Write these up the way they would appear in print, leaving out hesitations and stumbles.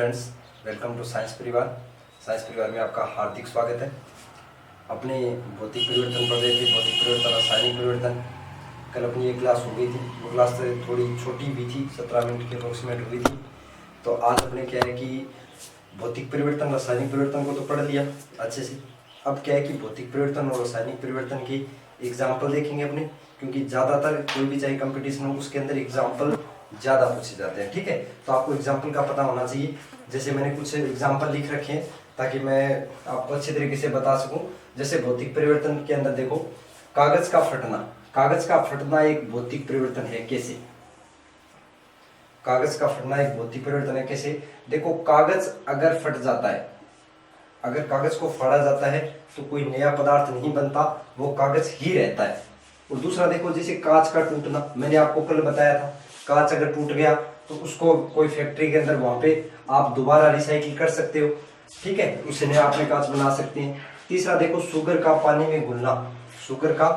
Friends, welcome to science परिवार। Science परिवार में आपका हार्दिक स्वागत है। अपने भौतिक परिवर्तन पढ़ रहे थे, भौतिक परिवर्तन, रासायनिक परिवर्तन। कल अपनी एक क्लास हो गई थी, वो क्लास थोड़ी छोटी भी थी, 17 मिनट की अप्रोक्सीमेट हुई थी। तो आज अपने क्या है कि भौतिक परिवर्तन, रासायनिक परिवर्तन को तो पढ़ लिया अच्छे से। अब क्या है कि भौतिक परिवर्तन और रासायनिक परिवर्तन की एग्जाम्पल देखेंगे अपने, क्योंकि ज़्यादातर कोई भी चाहे कंपटीशन हो उसके अंदर एग्जाम्पल ज़्यादा पूछे जाते हैं। ठीक है, तो आपको एग्जाम्पल का पता होना चाहिए। जैसे मैंने कुछ एग्जाम्पल लिख रखे हैं ताकि मैं आपको अच्छे तरीके से बता सकूं। जैसे भौतिक परिवर्तन के अंदर देखो, कागज का फटना। कागज का फटना एक भौतिक परिवर्तन है। कैसे? कागज का फटना एक भौतिक परिवर्तन है। कैसे? देखो, कागज अगर फट जाता है, अगर कागज को फाड़ा जाता है तो कोई नया पदार्थ नहीं बनता, वो कागज ही रहता है। और दूसरा देखो, जैसे कांच का टूटना, मैंने आपको कल बताया था, कांच अगर टूट गया तो उसको कोई फैक्ट्री के अंदर वहां पे आप दोबारा रिसाइकिल कर सकते हो। ठीक है, उससे नया आपने कांच बना सकते हैं। तीसरा देखो, शुगर का पानी में घुलना। शुगर का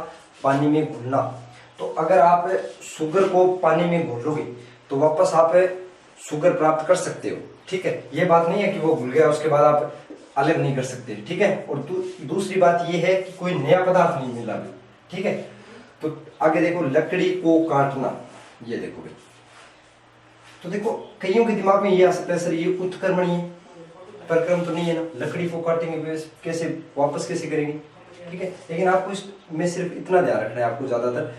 पानी में घुलना, तो अगर आप शुगर को पानी में घोलोगे तो वापस आप शुगर प्राप्त कर सकते हो। ठीक है, ये बात नहीं है कि वो घुल गया उसके बाद आप अलग नहीं कर सकते। ठीक है, और दूसरी बात ये है कि कोई नया पदार्थ नहीं मिला। ठीक है, तो आगे देखो, लकड़ी को काटना। ये देखो भाई, तो देखो कईयों के दिमाग में ये आ सकता है, सर ये उत्क्रमणीय प्रक्रम तो नहीं है ना, लकड़ी को काटेंगे कैसे, वापस कैसे करेंगे? ठीक है, लेकिन आपको इसमें सिर्फ इतना ध्यान रखना है आपको ज्यादातर,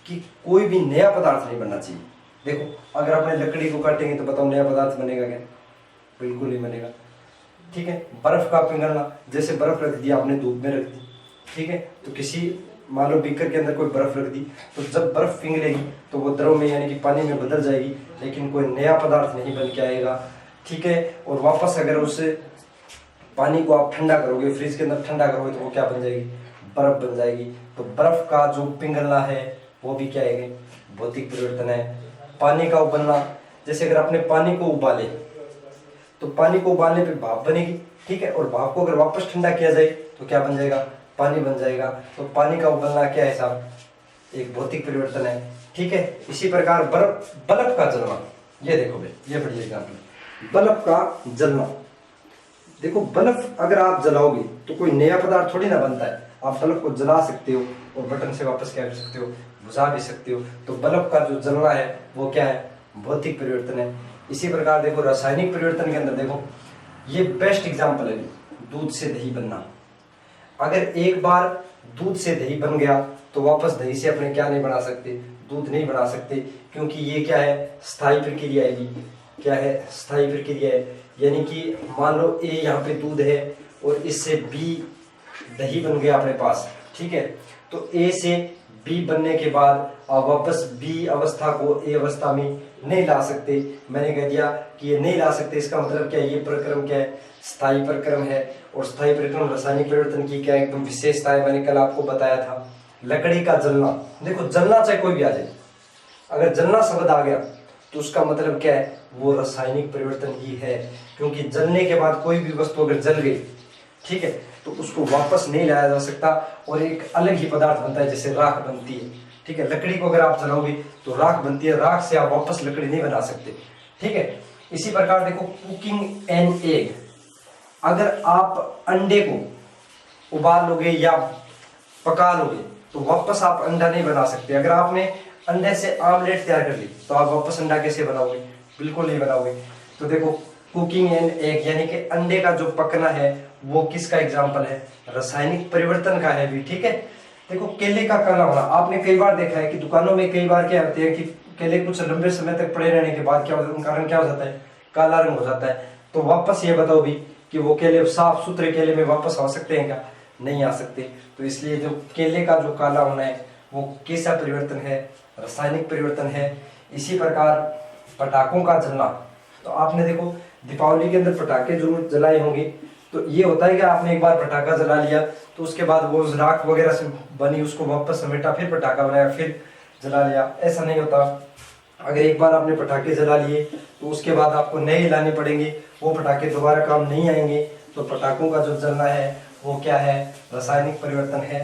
कि कोई भी नया पदार्थ नहीं बनना चाहिए। देखो, अगर आपने लकड़ी को काटेंगे तो बताओ नया पदार्थ बनेगा क्या? बिल्कुल नहीं बनेगा। ठीक है, बर्फ का पिघलना, जैसे बर्फ रख दिया आपने, धूप में रख दी। ठीक है, तो किसी मान लो बीकर के अंदर कोई बर्फ रख दी, तो जब बर्फ पिघलेगी तो वो द्रव में यानी कि पानी में बदल जाएगी, लेकिन कोई नया पदार्थ नहीं बन के आएगा। ठीक है, और वापस अगर उस पानी को आप ठंडा करोगे, फ्रिज के अंदर ठंडा करोगे, तो वो क्या बन जाएगी? बर्फ बन जाएगी। तो बर्फ का जो पिघलना है वो भी क्या है? भौतिक परिवर्तन है। पानी का उबलना, जैसे अगर आपने पानी को उबाले तो पानी को उबालने पे भाप बनेगी। ठीक है, और भाप को अगर वापस ठंडा किया जाए तो क्या बन जाएगा? पानी बन जाएगा। तो पानी का उबलना क्या है साहब? एक भौतिक परिवर्तन है। ठीक है, इसी प्रकार बल्ब का जलना। ये देखो भाई, ये बढ़िया एग्जाम्पल, बल्ब का जलना। देखो, बल्ब अगर आप जलाओगे तो कोई नया पदार्थ थोड़ी ना बनता है। आप बल्ब को जला सकते हो और बटन से वापस क्या कर सकते हो? बुझा भी सकते हो। तो बल्ब का जो जलना है वो क्या है? भौतिक परिवर्तन है। इसी प्रकार देखो, रासायनिक परिवर्तन के अंदर देखो, ये बेस्ट एग्जाम्पल है, दूध से दही बनना। अगर एक बार दूध से दही बन गया तो वापस दही से अपने क्या नहीं बना सकते? दूध नहीं बना सकते, क्योंकि ये क्या है? स्थायी प्रक्रिया है। क्या है? स्थायी प्रक्रिया है। यानी कि मान लो ए यहाँ पे दूध है और इससे बी दही बन गया अपने पास। ठीक है, तो ए से बी बनने के बाद आप वापस बी अवस्था को ए अवस्था में नहीं ला सकते। मैंने कह दिया कि ये नहीं ला सकते, इसका मतलब क्या है? ये प्रक्रम क्या है? स्थायी प्रक्रम है। और स्थायी प्रक्रम रासायनिक परिवर्तन की क्या एकदम विशेषता है, मैंने कल आपको बताया था। लकड़ी का जलना, देखो जलना चाहे कोई भी आ जाए, अगर जलना शब्द आ गया तो उसका मतलब क्या है? वो रासायनिक परिवर्तन ही है, क्योंकि जलने के बाद कोई भी वस्तु अगर जल गई, ठीक है, तो उसको वापस नहीं लाया जा सकता और एक अलग ही पदार्थ बनता है, जैसे राख बनती है। ठीक है, लकड़ी को अगर आप जलाओगे तो राख बनती है, राख से आप वापस लकड़ी नहीं बना सकते। ठीक है, इसी प्रकार देखो, कुकिंग एन एग, अगर आप अंडे को उबाल लोगे या पका लोगे तो वापस आप अंडा नहीं बना सकते। अगर आपने अंडे से आमलेट तैयार कर ली तो आप वापस अंडा कैसे बनाओगे? बिल्कुल नहीं बनाओगे। तो देखो, कुकिंग एंड एग यानी कि अंडे का जो पकना है वो किसका एग्जाम्पल है? रासायनिक परिवर्तन का है भी। ठीक है, देखो, केले का काला होना, आपने कई बार देखा है कि दुकानों में कई बार क्या होते हैं कि केले कुछ लंबे समय तक पड़े रहने के बाद क्या होता है? कारण क्या हो जाता है? काला रंग हो जाता है। तो वापस ये बताओ भी कि वो केले साफ सुथरे केले में वापस आ सकते हैं क्या? नहीं आ सकते। तो इसलिए जो केले का जो काला होना है वो कैसा परिवर्तन है? रासायनिक परिवर्तन है। इसी प्रकार पटाखों का जलना, तो आपने देखो दीपावली के अंदर पटाखे जरूर जलाए होंगे। तो ये होता है कि आपने एक बार पटाखा जला लिया तो उसके बाद वो राख वगैरह से बनी उसको वापस समेटा, फिर पटाखा बनाया, फिर जला लिया, ऐसा नहीं होता। अगर एक बार आपने पटाखे जला लिए तो उसके बाद आपको नए लाने पड़ेंगे, वो पटाखे दोबारा काम नहीं आएंगे। तो पटाखों का जो जलना है वो क्या है? रासायनिक परिवर्तन है।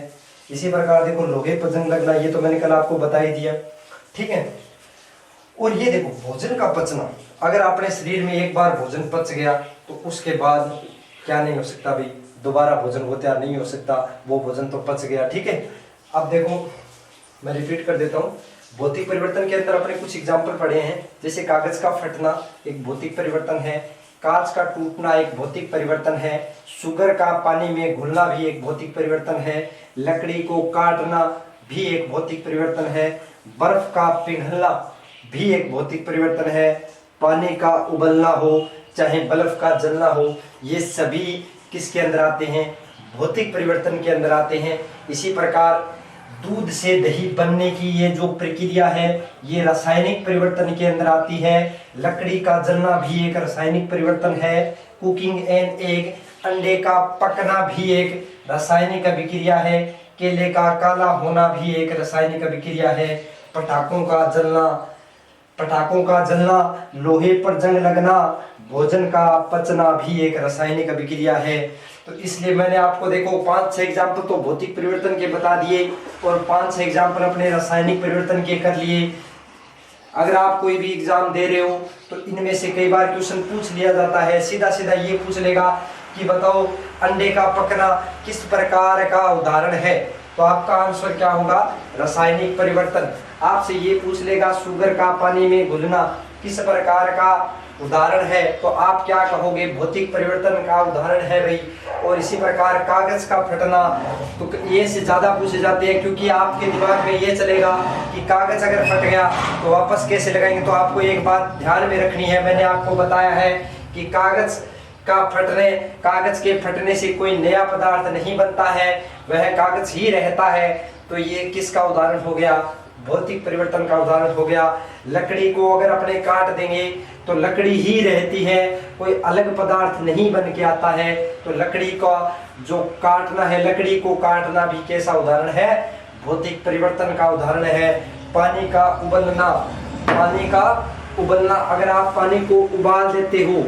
इसी प्रकार देखो, लोहे पर जंग लगना, ये तो मैंने कल आपको बता ही दिया। ठीक है, और ये देखो भोजन का पचना, अगर अपने शरीर में एक बार भोजन पच गया तो उसके बाद क्या नहीं हो सकता भाई, दोबारा भोजन वो तैयार नहीं हो सकता, वो भोजन तो पच गया। ठीक है, अब देखो मैं रिपीट कर देता हूँ। भौतिक परिवर्तन के अंदर अपने कुछ एग्जाम्पल पढ़े हैं, जैसे कागज का फटना एक भौतिक परिवर्तन है, कांच का टूटना एक भौतिक परिवर्तन है, शुगर का पानी में घुलना भी एक भौतिक परिवर्तन है, लकड़ी को काटना भी एक भौतिक परिवर्तन है, बर्फ का पिघलना भी एक भौतिक परिवर्तन है, पानी का उबलना हो चाहे बर्फ का जलना हो, ये सभी किसके अंदर आते हैं, भौतिक परिवर्तन के अंदर आते हैं। इसी प्रकार दूध से दही बनने की ये जो प्रक्रिया है ये रासायनिक परिवर्तन के अंदर आती है। लकड़ी का जलना भी एक रासायनिक परिवर्तन है। कुकिंग एंड एग, अंडे का पकना भी एक रासायनिक अभिक्रिया है। केले का काला होना भी एक रासायनिक अभिक्रिया है। पटाखों का जलना, लोहे पर जंग लगना, भोजन का पचना भी एक रासायनिक अभिक्रिया है। तो इसलिए मैंने आपको देखो 5-6 एग्जाम्पल तो भौतिक परिवर्तन के बता दिए और 5-6 एग्जाम्पल अपने रासायनिक परिवर्तन के कर लिए। अगर आप कोई भी एग्जाम दे रहे हो तो इनमें से कई बार क्वेश्चन पूछ लिया जाता है, सीधा सीधा ये पूछ लेगा कि बताओ अंडे का पकना किस प्रकार का उदाहरण है, तो आपका आंसर क्या होगा, रासायनिक परिवर्तन। आपसे ये पूछ लेगा शुगर का पानी में घुलना किस प्रकार का उदाहरण है, तो आप क्या कहोगे, भौतिक परिवर्तन का उदाहरण है भाई। और इसी प्रकार कागज का फटना, तो ये से ज्यादा पूछे जाते हैं, क्योंकि आपके दिमाग में ये चलेगा कि कागज अगर फट गया तो वापस कैसे लगाएंगे। तो आपको एक बात ध्यान में रखनी है, मैंने आपको बताया है कि कागज के फटने से कोई नया पदार्थ नहीं बनता है, वह कागज ही रहता है। तो ये किसका उदाहरण हो गया, भौतिक परिवर्तन का उदाहरण हो गया। लकड़ी को अगर अपने काट देंगे तो लकड़ी ही रहती है, कोई अलग पदार्थ नहीं बन के आता है। तो लकड़ी का जो काटना है, लकड़ी को काटना भी कैसा उदाहरण है, भौतिक परिवर्तन का उदाहरण है। पानी का उबलना, अगर आप पानी को उबाल देते हो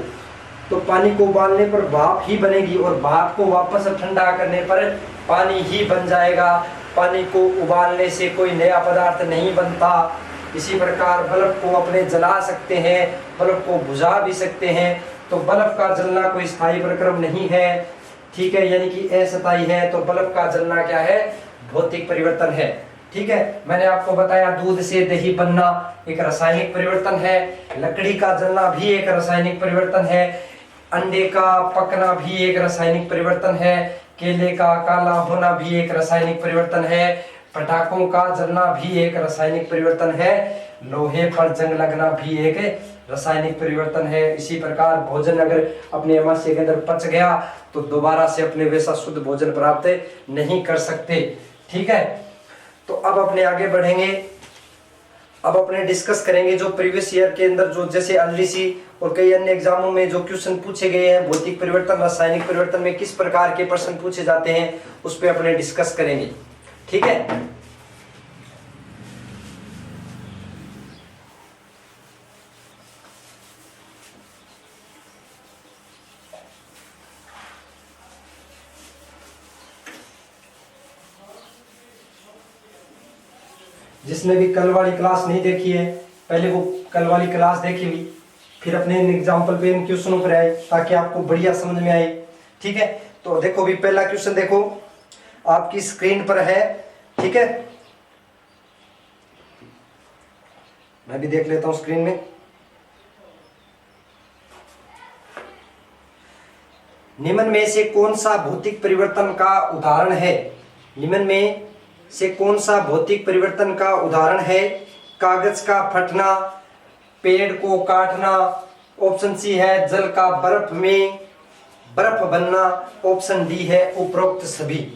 तो पानी को उबालने पर भाप ही बनेगी और भाप को वापस ठंडा करने पर पानी ही बन जाएगा। पानी को उबालने से कोई नया पदार्थ नहीं बनता। इसी प्रकार बल्ब को अपने जला सकते हैं, बल्ब को बुझा भी सकते हैं। तो बल्ब का जलना कोई स्थायी प्रक्रम नहीं है, ठीक है, यानी कि अस्थायी है। तो बल्ब का जलना क्या है, भौतिक परिवर्तन है। ठीक है, मैंने आपको बताया दूध से दही बनना एक रासायनिक परिवर्तन है, लकड़ी का जलना भी एक रासायनिक परिवर्तन है, अंडे का पकना भी एक रासायनिक परिवर्तन है, केले का काला होना भी एक रासायनिक परिवर्तन है, पटाखों का जलना भी एक रासायनिक परिवर्तन है, लोहे पर जंग लगना भी एक रासायनिक परिवर्तन है। इसी प्रकार भोजन अगर अपने आमाशय के अंदर पच गया तो दोबारा से अपने वैसा शुद्ध भोजन प्राप्त नहीं कर सकते। ठीक है, तो अब अपने आगे बढ़ेंगे, अब अपने डिस्कस करेंगे जो प्रीवियस ईयर के अंदर जो जैसे एलडीसी और कई अन्य एग्जामों में जो क्वेश्चन पूछे गए हैं, भौतिक परिवर्तन रासायनिक परिवर्तन में किस प्रकार के प्रश्न पूछे जाते हैं, उस पर अपने डिस्कस करेंगे। ठीक है, जिसने भी कल वाली क्लास नहीं देखी है पहले वो कल वाली क्लास देखे भी, फिर अपने एग्जाम्पल पे इन क्वेश्चनों पर आए ताकि आपको बढ़िया समझ में आए। ठीक है, तो देखो भी पहला क्वेश्चन देखो आपकी स्क्रीन पर है। ठीक है, मैं भी देख लेता हूं स्क्रीन में। निम्न में से कौन सा भौतिक परिवर्तन का उदाहरण है, निम्न में से कौन सा भौतिक परिवर्तन का उदाहरण है, कागज का फटना, पेड़ को काटना, ऑप्शन सी है जल का बर्फ में बर्फ बनना, ऑप्शन डी है उपरोक्त सभी।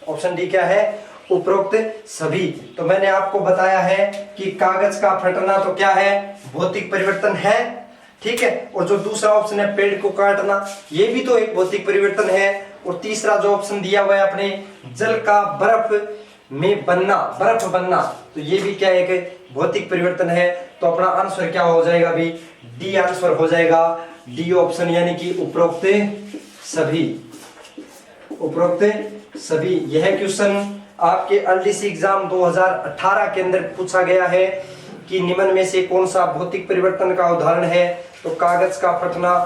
ऑप्शन डी क्या है, उपरोक्त सभी। तो मैंने आपको बताया है कि कागज का फटना तो क्या है, भौतिक परिवर्तन है। ठीक है, और जो दूसरा ऑप्शन है पेड़ को काटना, ये भी तो एक भौतिक परिवर्तन है। और तीसरा जो ऑप्शन दिया हुआ है अपने जल का बर्फ में बनना, बर्फ बनना, तो ये भी क्या एक भौतिक परिवर्तन है। तो अपना आंसर क्या हो जाएगा भी, डी आंसर हो जाएगा, डी ऑप्शन, यानी कि उपरोक्त सभी। उपरोक्त सभी, यह क्वेश्चन आपके एलडीसी एग्जाम 2018 के अंदर पूछा गया है। कि निम्न में से कौन सा भौतिक परिवर्तन का उदाहरण है? तो कागज का फटना,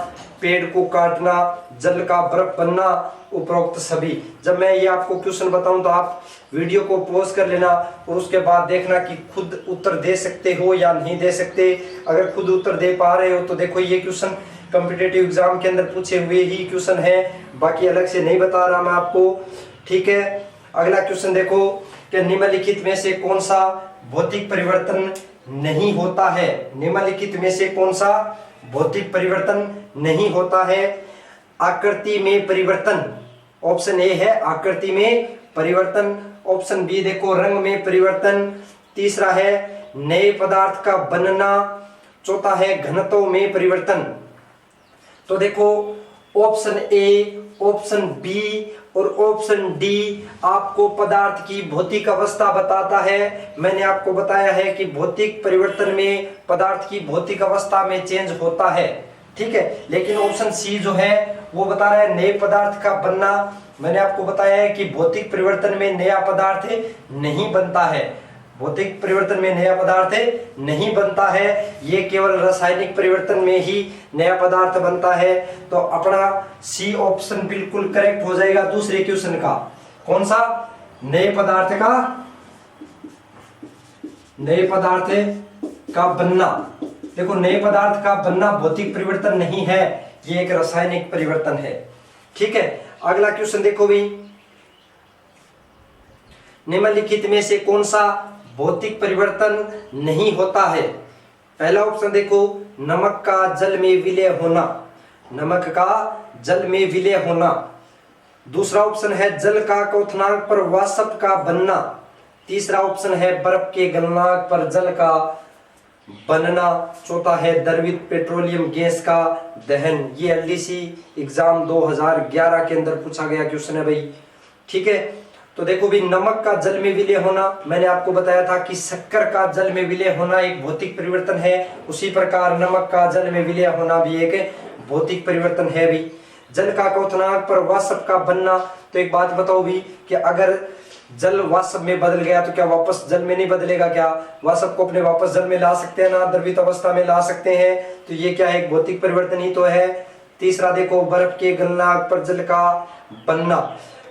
पेड़ को काटना, जल का बर्फ बनना, उपरोक्त सभी। जब मैं ये आपको क्वेश्चन बताऊं तो आप वीडियो को पॉज कर लेना और उसके बाद देखना कि खुद उत्तर दे सकते हो या नहीं दे सकते। अगर खुद उत्तर दे पा रहे हो तो देखो ये क्वेश्चन कॉम्पिटिटिव एग्जाम के अंदर पूछे हुए ही क्वेश्चन है, बाकी अलग से नहीं बता रहा मैं आपको, ठीक है। अगला क्वेश्चन देखो कि निम्नलिखित में से कौन सा भौतिक परिवर्तन नहीं होता है? निम्नलिखित में से कौन सा भौतिक परिवर्तन नहीं होता है? आकृति में परिवर्तन, ऑप्शन ए है आकृति में परिवर्तन। ऑप्शन बी देखो रंग में परिवर्तन। तीसरा है नए पदार्थ का बनना। चौथा है घनत्व में परिवर्तन। तो देखो ऑप्शन ए, ऑप्शन बी और ऑप्शन डी आपको पदार्थ की भौतिक अवस्था बताता है। मैंने आपको बताया है कि भौतिक परिवर्तन में पदार्थ की भौतिक अवस्था में चेंज होता है, ठीक है। लेकिन ऑप्शन सी जो है वो बता रहा है नए पदार्थ का बनना। मैंने आपको बताया है कि भौतिक परिवर्तन में नया पदार्थ नहीं बनता है, भौतिक परिवर्तन में नया पदार्थ नहीं बनता है, ये केवल रासायनिक परिवर्तन में ही नया पदार्थ बनता है। तो अपना सी ऑप्शन बिल्कुल करेक्ट हो जाएगा दूसरे क्वेश्चन का। कौन सा? नए पदार्थ का बनना। देखो नए पदार्थ का बनना भौतिक परिवर्तन नहीं है, ये एक रासायनिक परिवर्तन है, ठीक है। अगला क्वेश्चन देखो भाई, निम्नलिखित में से कौन सा भौतिक परिवर्तन नहीं होता है? पहला ऑप्शन देखो नमक का जल में विलय होना, नमक का जल में विलय होना। दूसरा ऑप्शन है जल का क्वथनांक पर वाष्प का बनना। तीसरा ऑप्शन है बर्फ के गलनांक पर जल का बनना। चौथा है द्रवित पेट्रोलियम गैस का दहन। ये एलडीसी एग्जाम 2011 के अंदर पूछा गया क्वेश्चन है भाई, ठीक है। तो देखो भी नमक का जल में विलय होना, मैंने आपको बताया था कि शक्कर का जल में विलय होना एक भौतिक परिवर्तन है, उसी प्रकार नमक का जल में विलय होना भी एक भौतिक परिवर्तन है भी। जल का क्वथनांक पर वाष्प का बनना, तो एक बात बताओ भी कि अगर जल वाष्प में बदल गया तो क्या वापस जल में नहीं बदलेगा? क्या वाष्प को अपने वापस जल में ला सकते हैं ना, द्रवित अवस्था में ला सकते हैं? तो ये क्या है? एक भौतिक परिवर्तन ही तो है। तीसरा देखो बर्फ के गलनांक पर जल का बनना।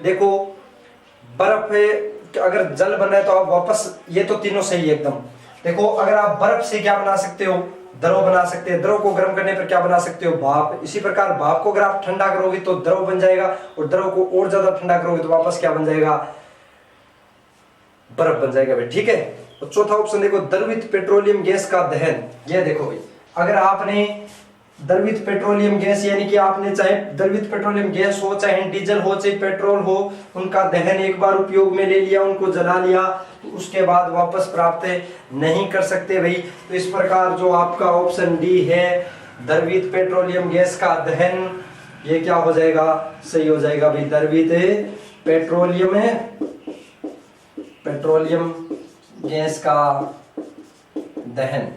देखो बर्फ अगर जल बन रहा है तो आप वापस, ये तो तीनों सही है एकदम। देखो अगर आप बर्फ से क्या बना सकते हो? द्रव बना सकते हैं। द्रव को गर्म करने पर क्या बना सकते हो? भाप। इसी प्रकार भाप को अगर आप ठंडा करोगे तो द्रव बन जाएगा, और द्रव को और ज्यादा ठंडा करोगे तो वापस क्या बन जाएगा? बर्फ बन जाएगा भाई, ठीक है। तो चौथा ऑप्शन देखो द्रवित पेट्रोलियम गैस का दहन। ये देखो भाई, अगर आपने द्रवित पेट्रोलियम गैस, यानी कि आपने चाहे द्रवित पेट्रोलियम गैस हो, चाहे डीजल हो, चाहे पेट्रोल हो, उनका दहन एक बार उपयोग में ले लिया, उनको जला लिया, तो उसके बाद वापस प्राप्त नहीं कर सकते भाई। तो इस प्रकार जो आपका ऑप्शन डी है द्रवित पेट्रोलियम गैस का दहन, ये क्या हो जाएगा? सही हो जाएगा भाई, द्रवित पेट्रोलियम गैस का दहन।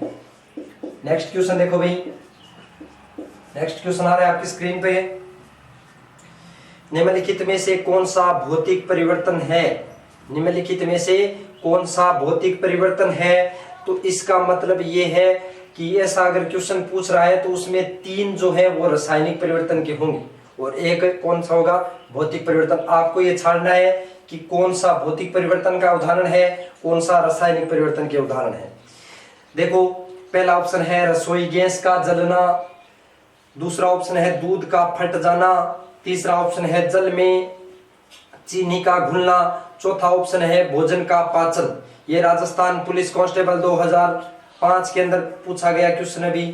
नेक्स्ट क्वेश्चन देखो भाई, नेक्स्ट क्वेश्चन आ रहा है आपकी स्क्रीन पे। निम्नलिखित में से कौन सा भौतिक परिवर्तन है? निम्नलिखित में से कौन सा भौतिक परिवर्तन है? तो इसका मतलब ये है कि ऐसा अगर क्वेश्चन पूछ रहा है तो उसमें 3 जो है वो रासायनिक परिवर्तन के होंगे और एक कौन सा होगा? भौतिक परिवर्तन। आपको ये छाड़ना है कि कौन सा भौतिक परिवर्तन का उदाहरण है, कौन सा रासायनिक परिवर्तन के उदाहरण है। देखो पहला ऑप्शन है रसोई गैस का जलना। दूसरा ऑप्शन है दूध का फट जाना। तीसरा ऑप्शन है जल में चीनी का घुलना। चौथा ऑप्शन है भोजन का पाचन। ये राजस्थान पुलिस कांस्टेबल 2005 के अंदर पूछा गया क्वेश्चन भी।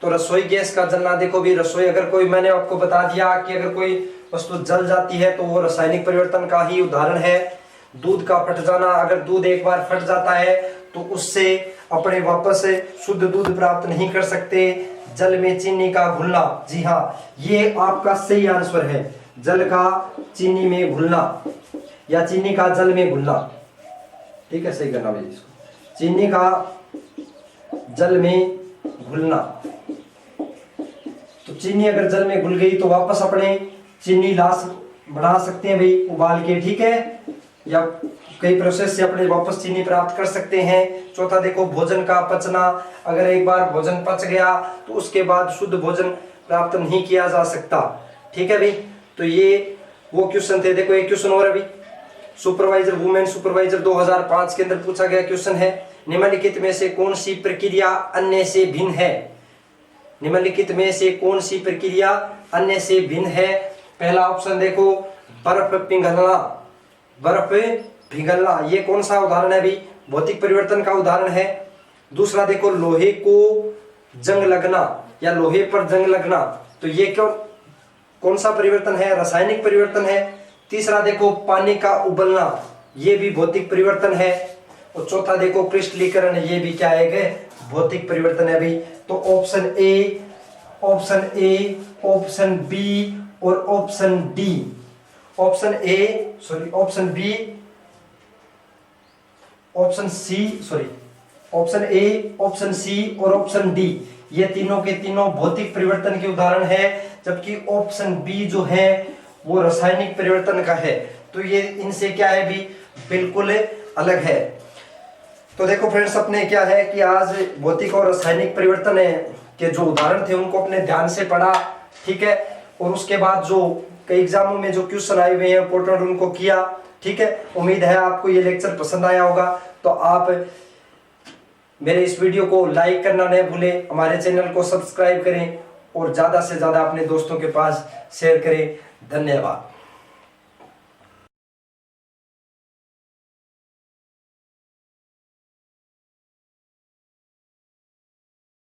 तो रसोई गैस का जलना, देखो भी रसोई, अगर कोई, मैंने आपको बता दिया कि अगर कोई वस्तु जल जाती है तो वो रासायनिक परिवर्तन का ही उदाहरण है। दूध का फट जाना, अगर दूध एक बार फट जाता है तो उससे अपने वापस शुद्ध दूध प्राप्त नहीं कर सकते। जल में चीनी का घुलना, जी हाँ ये आपका सही आंसर है, जल का चीनी में घुलना या चीनी का जल में घुलना, ठीक है, सही करना भाई इसको, चीनी का जल में घुलना। तो चीनी अगर जल में घुल गई तो वापस अपने चीनी लाश बना सकते हैं भाई उबाल के, ठीक है। या कई प्रोसेस से अपने वापस चीनी प्राप्त कर सकते हैं। चौथा देखो भोजन का पचना, अगर एक बार भोजन पच गया तो उसके बाद शुद्ध भोजन प्राप्त नहीं किया जा सकता। ठीक है भाई, तो ये वो क्वेश्चन थे। देखो एक क्वेश्चन और अभी सुपरवाइजर, वुमेन सुपरवाइजर 2005 के अंदर पूछा गया क्वेश्चन है, निम्नलिखित में से कौन सी प्रक्रिया अन्य से भिन्न है? निम्नलिखित में से कौन सी प्रक्रिया अन्य से भिन्न है? पहला ऑप्शन देखो बर्फ पिघलना, बर्फ पिघलना, ये कौन सा उदाहरण है भाई? भौतिक परिवर्तन का उदाहरण है। दूसरा देखो लोहे को जंग लगना या लोहे पर जंग लगना, तो ये क्यों, कौन सा परिवर्तन है? रासायनिक परिवर्तन है। तीसरा देखो पानी का उबलना, ये भी भौतिक परिवर्तन है। और चौथा देखो क्रिस्टलीकरण, ये भी क्या है? भौतिक परिवर्तन है भाई। तो option A, option A, option B और option D, option A sorry option B, option C sorry option A, option C और ऑप्शन डी, ये तीनों के तीनों भौतिक परिवर्तन के उदाहरण है, जबकि ऑप्शन बी जो है वो रासायनिक परिवर्तन का है। तो ये इनसे क्या है भी, बिल्कुल अलग है। तो देखो फ्रेंड्स, अपने क्या है कि आज भौतिक और रासायनिक परिवर्तन के जो उदाहरण थे उनको अपने ध्यान से पढ़ा। ठीक है, और उसके बाद जो कई एग्जामों में जो क्वेश्चन आए हुए हैं इंपोर्टेंट उनको किया। ठीक है, उम्मीद है आपको ये लेक्चर पसंद आया होगा। तो आप मेरे इस वीडियो को लाइक करना न भूलें, हमारे चैनल को सब्सक्राइब करें और ज्यादा से ज्यादा अपने दोस्तों के पास शेयर करें। धन्यवाद।